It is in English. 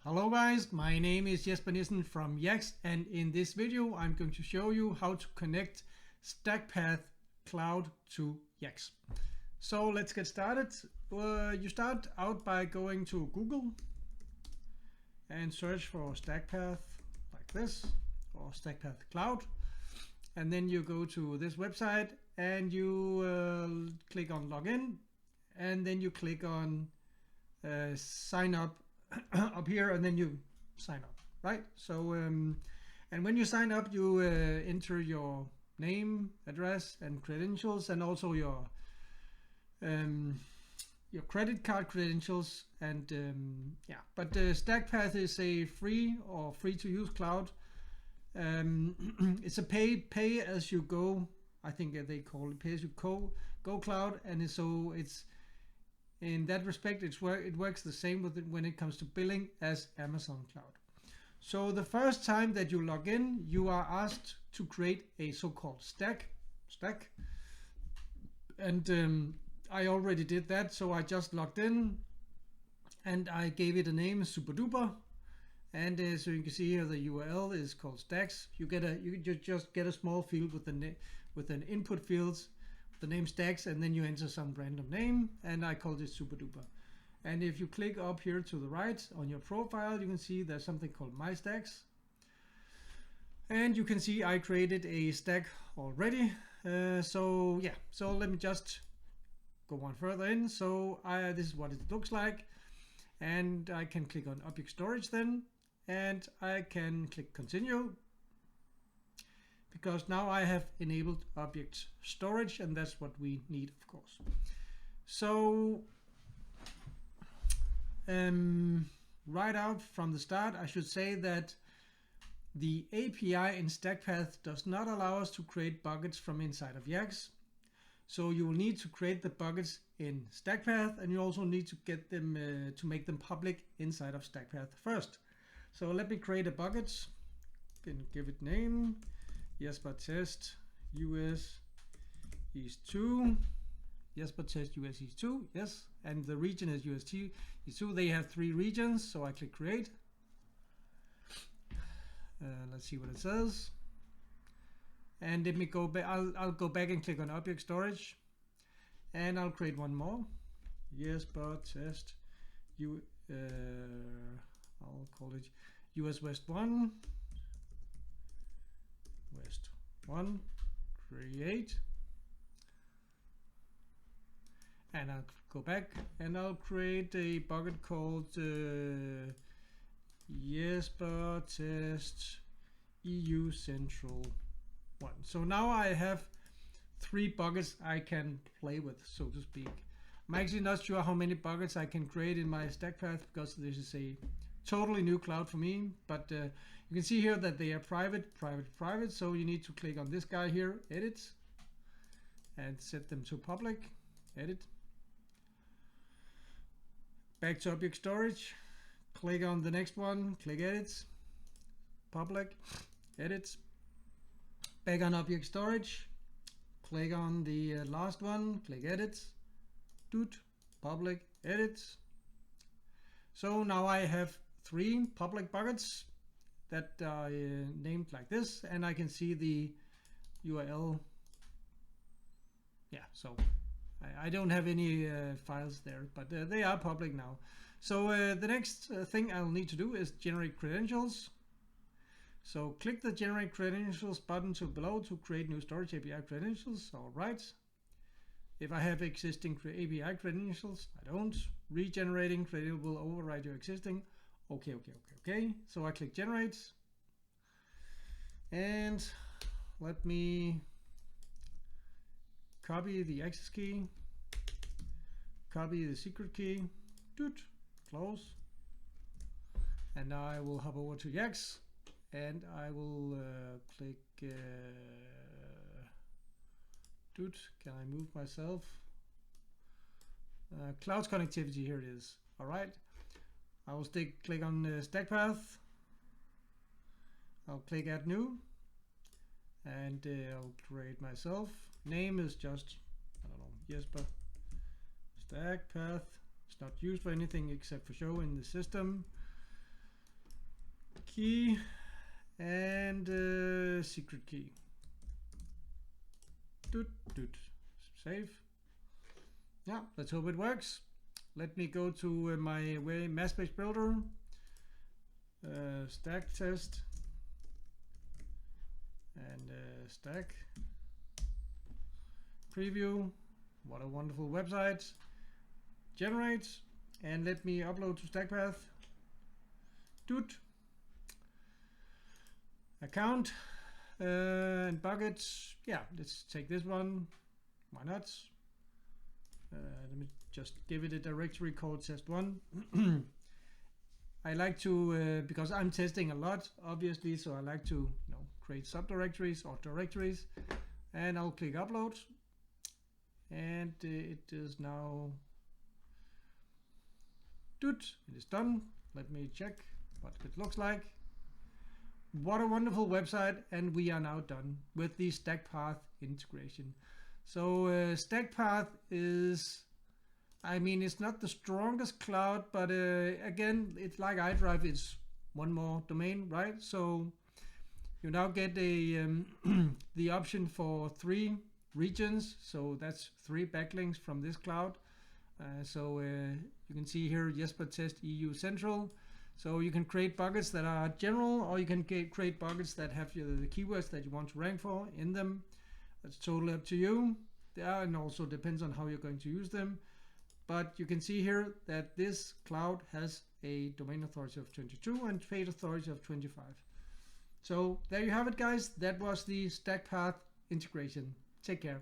Hello guys, my name is Jesper Nissen from YACSS, and in this video I'm going to show you how to connect Stackpath Cloud to YACSS. So let's get started. You start out by going to Google and search for Stackpath like this, or Stackpath Cloud, and then you go to this website and you click on login, and then you click on sign up up here, and then you sign up, right? So and when you sign up, you enter your name, address and credentials, and also your credit card credentials, and yeah, but Stackpath is a free to use cloud. It's a pay as you go, I think they call it pay as you go cloud, and so it's in that respect it works the same with when it comes to billing as Amazon Cloud. So the first time that you log in, you are asked to create a so-called stack, and I already did that, so I just logged in and I gave it a name, super duper, and so you can see here the URL is called stacks. You just get a small field with an input fields, the name stacks, and then you enter some random name, and I called it super duper. And if you click up here to the right on your profile, you can see there's something called my stacks, and you can see I created a stack already. So yeah, so let me just go one further in. So this is what it looks like, and I can click on object storage then, and I can click continue, because now I have enabled object storage, and that's what we need, of course. So right out from the start, I should say that the API in Stackpath does not allow us to create buckets from inside of YACSS. So you will need to create the buckets in Stackpath, and you also need to get them to make them public inside of Stackpath first. So let me create a bucket and give it name Jesper Test US East 2, Jesper Test US East 2, yes, and the region is UST East 2. They have 3 regions, so I click create. Let's see what it says, and let me go back. I'll go back and click on object storage, and I'll create one more, Jesper Test I'll call it US West 1, West 1, create, and I'll go back and I'll create a bucket called Jesper Test EU Central 1. So now I have 3 buckets I can play with, so to speak. I'm actually not sure how many buckets I can create in my Stackpath, because this is a totally new cloud for me, but you can see here that they are private, so you need to click on this guy here, edit, and set them to public, edit. Back to object storage, click on the next one, click edit, public, edit. Back on object storage, click on the last one, click edit, public, edit. So now I have 3 public buckets that are named like this, and I can see the URL. Yeah, so I don't have any files there, but they are public now. So the next thing I'll need to do is generate credentials. So click the generate credentials button below to create new storage API credentials. All right. If I have existing API credentials, I don't. Regenerating credential will override your existing. Okay. So I click generate, and let me copy the access key, copy the secret key, close, and now I will hop over to YACSS, and I will click can I move myself? Cloud connectivity, here it is. All right, I will click on Stackpath. I'll click add new, and I'll create myself. Name is just, I don't know, Jesper Stackpath. It's not used for anything except for show in the system. key and secret key. Doot, doot. Save. Yeah, let's hope it works. Let me go to my mass page builder, stack test, and stack preview. What a wonderful website. Generate, and let me upload to Stackpath. Doot. Account and buckets. Yeah, let's take this one. Why not? Let me just give it a directory called test1. I like to, because I'm testing a lot, obviously, so I like to create subdirectories or directories. And I'll click upload. And it is now, doot, it is done. Let me check what it looks like. What a wonderful website, and we are now done with the Stackpath integration. So Stackpath is, I mean, it's not the strongest cloud, but again, it's like iDrive, it's one more domain, right? So you now get a the option for 3 regions, so that's 3 backlinks from this cloud. So you can see here Jesper Test EU Central. So you can create buckets that are general, or you can create buckets that have the keywords that you want to rank for in them. That's totally up to you. And also depends on how you're going to use them. But you can see here that this cloud has a domain authority of 22 and fate authority of 25. So there you have it, guys. That was the Stackpath integration. Take care.